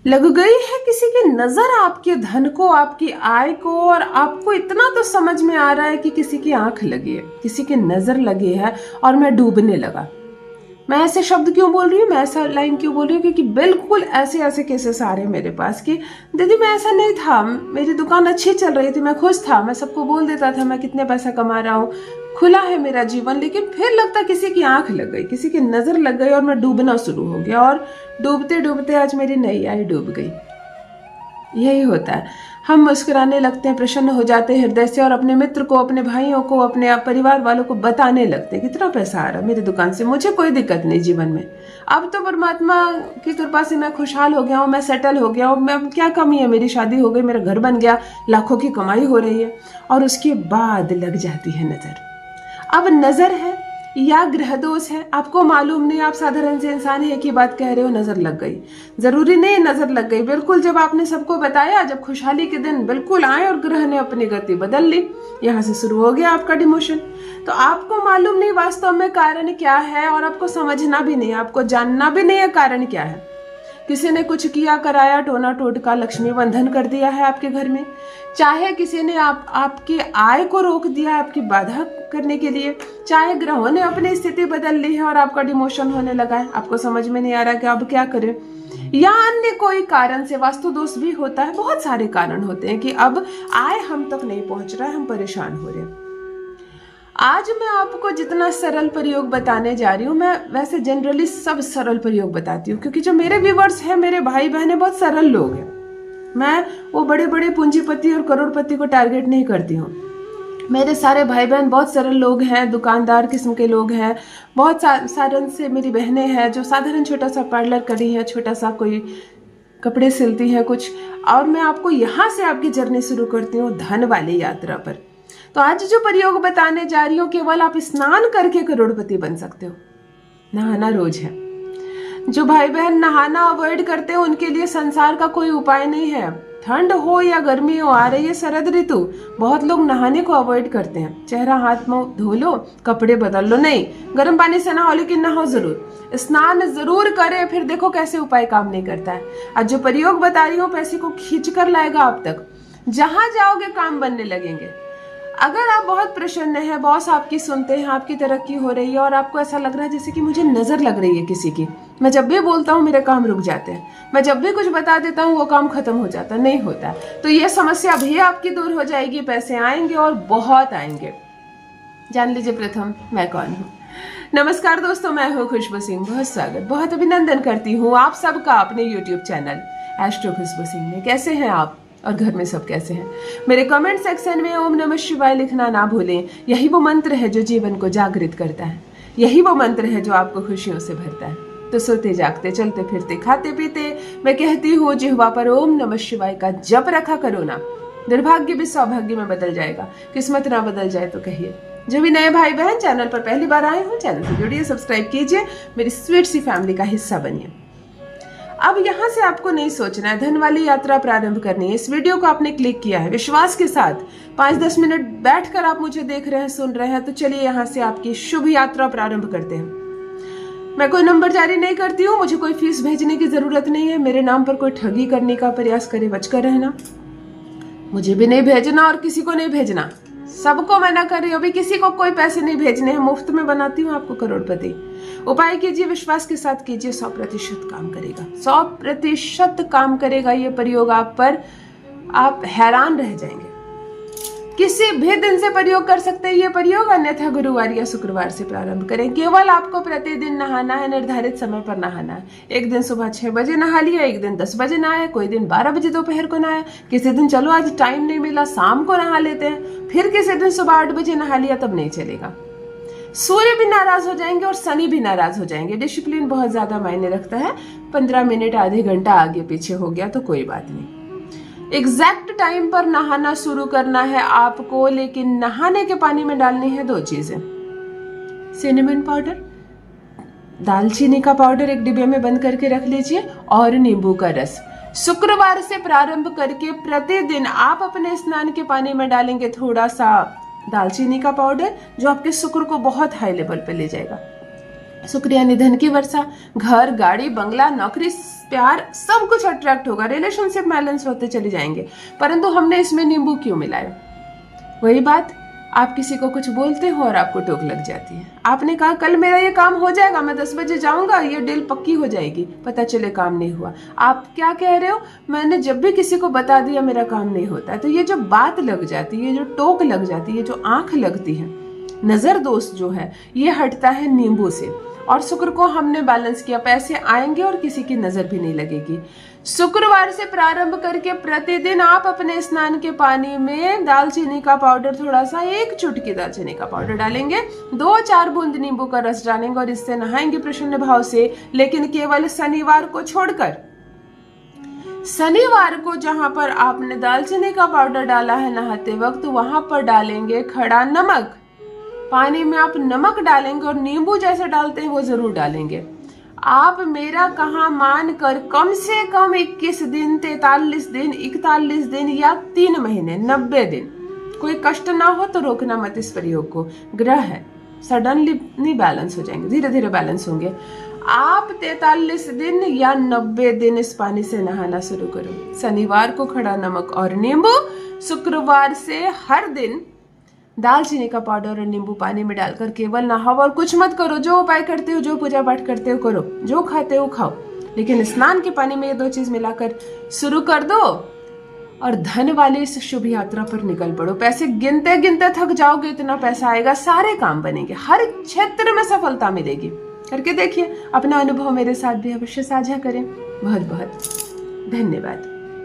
लग गई है किसी की नजर आपके धन को, आपकी आय को, और आपको इतना तो समझ में आ रहा है कि किसी की आंख लगी है, किसी की नजर लगी है और मैं डूबने लगा। मैं ऐसे शब्द क्यों बोल रही हूँ, मैं ऐसा लाइन क्यों बोल रही हूँ, क्योंकि बिल्कुल ऐसे ऐसे केसेस आ रहे हैं मेरे पास कि दीदी मैं ऐसा नहीं था, मेरी दुकान अच्छी चल रही थी, मैं खुश था, मैं सबको बोल देता था मैं कितने पैसा कमा रहा हूँ, खुला है मेरा जीवन, लेकिन फिर लगता किसी की आंख लग गई, किसी की नजर लग गई और मैं डूबना शुरू हो गया, और डूबते डूबते आज मेरी नैया ही डूब गई। यही होता है, हम मुस्कुराने लगते हैं, प्रसन्न हो जाते हैं हृदय से, और अपने मित्र को, अपने भाइयों को, अपने परिवार वालों को बताने लगते हैं कितना पैसा आ रहा है मेरी दुकान से, मुझे कोई दिक्कत नहीं जीवन में, अब तो परमात्मा की कृपा से मैं खुशहाल हो गया हूँ, मैं सेटल हो गया हूँ, मैं क्या कमी है, मेरी शादी हो गई, मेरा घर बन गया, लाखों की कमाई हो रही है। और उसके बाद लग जाती है नजर। अब नजर है या ग्रह दोष है आपको मालूम नहीं, आप साधारण से इंसान है की बात कह रहे हो, नजर लग गई, जरूरी नहीं नजर लग गई, बिल्कुल जब आपने सबको बताया, जब खुशहाली के दिन बिल्कुल आए और ग्रह ने अपनी गति बदल ली, यहाँ से शुरू हो गया आपका डिमोशन। तो आपको मालूम नहीं वास्तव में कारण क्या है, और आपको समझना भी नहीं, आपको जानना भी नहीं है कारण क्या है। किसी ने कुछ किया कराया, टोना टोटका, लक्ष्मी बंधन कर दिया है आपके घर में, चाहे किसी ने आपकी आय को रोक दिया आपकी बाधा करने के लिए, चाहे ग्रहों ने अपनी स्थिति बदल ली है और आपका डिमोशन होने लगा है, आपको समझ में नहीं आ रहा कि अब क्या करें, या अन्य कोई कारण से वास्तु दोष भी होता है, बहुत सारे कारण होते हैं कि अब आय हम तक नहीं पहुंच रहा है, हम परेशान हो रहे हैं। आज मैं आपको जितना सरल प्रयोग बताने जा रही हूँ, मैं वैसे जनरली सब सरल प्रयोग बताती हूँ, क्योंकि जो मेरे व्यूवर्स हैं, मेरे भाई बहन बहुत सरल लोग हैं, मैं वो बड़े बड़े पूंजीपति और करोड़पति को टारगेट नहीं करती हूँ। मेरे सारे भाई बहन बहुत सरल लोग हैं, दुकानदार किस्म के लोग हैं, बहुत साधारण से मेरी बहनें हैं जो साधारण छोटा सा पार्लर करी है, छोटा सा कोई कपड़े सिलती हैं कुछ, और मैं आपको यहाँ से आपकी जर्नी शुरू करती हूँ धन वाली यात्रा पर। तो आज जो प्रयोग बताने जा रही हूँ, केवल आप स्नान करके करोड़पति बन सकते हो। नहाना रोज है, जो भाई बहन नहाना अवॉइड करते हैं उनके लिए संसार का कोई उपाय नहीं है, ठंड हो या गर्मी हो, आ रही है शरद ऋतु, बहुत लोग नहाने को अवॉइड करते हैं, चेहरा हाथ मुंह धो लो, कपड़े बदल लो, नहीं गर्म पानी से नहाओ, लेकिन नहाओ जरूर, स्नान जरूर करें, फिर देखो कैसे उपाय काम नहीं करता है। आज जो प्रयोग बता रही हूँ पैसे को खींच कर लाएगा आप तक, जहां जाओगे काम बनने लगेंगे। अगर आप बहुत प्रसन्न हैं, बॉस आपकी सुनते हैं, आपकी तरक्की हो रही है और आपको ऐसा लग रहा है जैसे कि मुझे नजर लग रही है किसी की, मैं जब भी बोलता हूँ मेरे काम रुक जाते हैं, मैं जब भी कुछ बता देता हूँ वो काम खत्म हो जाता नहीं होता, तो ये समस्या भी आपकी दूर हो जाएगी, पैसे आएंगे और बहुत आएंगे। जान लीजिए प्रथम मैं कौन हूँ। नमस्कार दोस्तों, मैं हूँ खुशबू सिंह, बहुत स्वागत, बहुत अभिनंदन करती हूँ आप सबका अपने यूट्यूब चैनल एस्ट्रो खुशबू सिंह में। कैसे हैं आप और घर में सब कैसे हैं? मेरे कमेंट सेक्शन में ओम नमः शिवाय लिखना ना भूलें, यही वो मंत्र है जो जीवन को जागृत करता है, यही वो मंत्र है जो आपको खुशियों से भरता है। तो सोते जागते, चलते फिरते, खाते पीते मैं कहती हूँ जिह्वा पर ओम नमः शिवाय का जप रखा करो ना, दुर्भाग्य भी सौभाग्य में बदल जाएगा, किस्मत ना बदल जाए तो कहिए। जो भी नए भाई बहन चैनल पर पहली बार आए हो, चैनल से जुड़िए, सब्सक्राइब कीजिए, मेरी स्वीट सी फैमिली का हिस्सा बनिए। अब यहाँ से आपको नहीं सोचना है, धन वाली यात्रा प्रारंभ करनी है। इस वीडियो को आपने क्लिक किया है विश्वास के साथ, 5-10 मिनट बैठकर आप मुझे देख रहे हैं, सुन रहे हैं, तो चलिए यहाँ से आपकी शुभ यात्रा प्रारंभ करते हैं। मैं कोई नंबर जारी नहीं करती हूँ, मुझे कोई फीस भेजने की जरूरत नहीं है, मेरे नाम पर कोई ठगी करने का प्रयास करे बचकर रहना, मुझे भी नहीं भेजना और किसी को नहीं भेजना, सबको मना कर रही हूँ, अभी किसी को कोई पैसे नहीं भेजने हैं, मुफ्त में बनाती हूँ आपको करोड़पति। उपाय कीजिए, विश्वास के साथ कीजिए, 100% काम करेगा, 100% काम करेगा ये प्रयोग आप पर, आप हैरान रह जाएंगे। किसी भी दिन से प्रयोग कर सकते हैं ये प्रयोग, अन्यथा गुरुवार या शुक्रवार से प्रारंभ करें। केवल आपको प्रतिदिन नहाना है, निर्धारित समय पर नहाना है। एक दिन सुबह 6 बजे नहा लिया, एक दिन 10 बजे नहाया, कोई दिन 12 बजे दोपहर को नहाया, किसी दिन चलो आज टाइम नहीं मिला शाम को नहा लेते हैं, फिर किसी दिन सुबह 8 बजे नहा लिया, तब नहीं चलेगा। सूर्य भी नाराज हो जाएंगे और शनि भी नाराज हो जाएंगे। डिसिप्लिन बहुत ज्यादा मायने रखता है, 15 मिनट आधे घंटा आगे पीछे हो गया तो कोई बात नहीं। एग्जैक्ट टाइम पर नहाना शुरू करना है आपको, लेकिन नहाने के पानी में डालनी है 2 चीजें, सिनेमन पाउडर, दालचीनी का पाउडर एक डिब्बे में बंद करके रख लीजिए, और नींबू का रस। शुक्रवार से प्रारंभ करके प्रतिदिन आप अपने स्नान के पानी में डालेंगे थोड़ा सा दालचीनी का पाउडर, जो आपके शुक्र को बहुत हाई लेवल पे ले जाएगा। शुक्रिया निधन की वर्षा, घर, गाड़ी, बंगला, नौकरी, प्यार, सब कुछ अट्रैक्ट होगा, रिलेशनशिप बैलेंस होते चले जाएंगे। परंतु हमने इसमें नींबू क्यों मिलाया? वही बात, आप किसी को कुछ बोलते हो और आपको टोक लग जाती है। आपने कहा कल मेरा ये काम हो जाएगा, मैं 10 बजे जाऊंगा, ये डील पक्की हो जाएगी, पता चले काम नहीं हुआ। आप क्या कह रहे हो? मैंने जब भी किसी को बता दिया मेरा काम नहीं होता। तो ये जो बात लग जाती है, जो टोक लग जाती है, जो आंख लगती है, नजर दोष जो है, ये हटता है नींबू से। और शुक्र को हमने बैलेंस किया, पैसे आएंगे और किसी की नजर भी नहीं लगेगी। शुक्रवार से प्रारंभ करके प्रतिदिन आप अपने स्नान के पानी में दालचीनी का पाउडर, थोड़ा सा 1 चुटकी दालचीनी का पाउडर डालेंगे, 2-4 बूंद नींबू का रस डालेंगे और इससे नहाएंगे प्रसन्न भाव से। लेकिन केवल शनिवार को छोड़कर, शनिवार को जहां पर आपने दालचीनी का पाउडर डाला है नहाते वक्त, वहां पर डालेंगे खड़ा नमक। पानी में आप नमक डालेंगे और नींबू जैसे डालते हैं वो जरूर डालेंगे। आप मेरा कहा मान कर कम से कम 21 दिन, 43 दिन, 41 दिन या 3 महीने, 90 दिन, कोई कष्ट ना हो तो रोकना मत इस प्रयोग को। ग्रह है, सडनली नहीं बैलेंस हो जाएंगे, धीरे धीरे बैलेंस होंगे। आप 43 दिन या 90 दिन इस पानी से नहाना शुरू करो। शनिवार को खड़ा नमक और नींबू, शुक्रवार से हर दिन दालचीनी का पाउडर और नींबू पानी में डालकर केवल नहाओ और कुछ मत करो। जो उपाय करते हो, जो पूजा पाठ करते हो करो, जो खाते हो खाओ, लेकिन स्नान के पानी में ये 2 चीज मिलाकर शुरू कर दो और धन वाली इस शुभ यात्रा पर निकल पड़ो। पैसे गिनते गिनते थक जाओगे, इतना पैसा आएगा, सारे काम बनेंगे, हर क्षेत्र में सफलता मिलेगी। करके देखिए, अपना अनुभव मेरे साथ भी अवश्य साझा करें। बहुत बहुत धन्यवाद।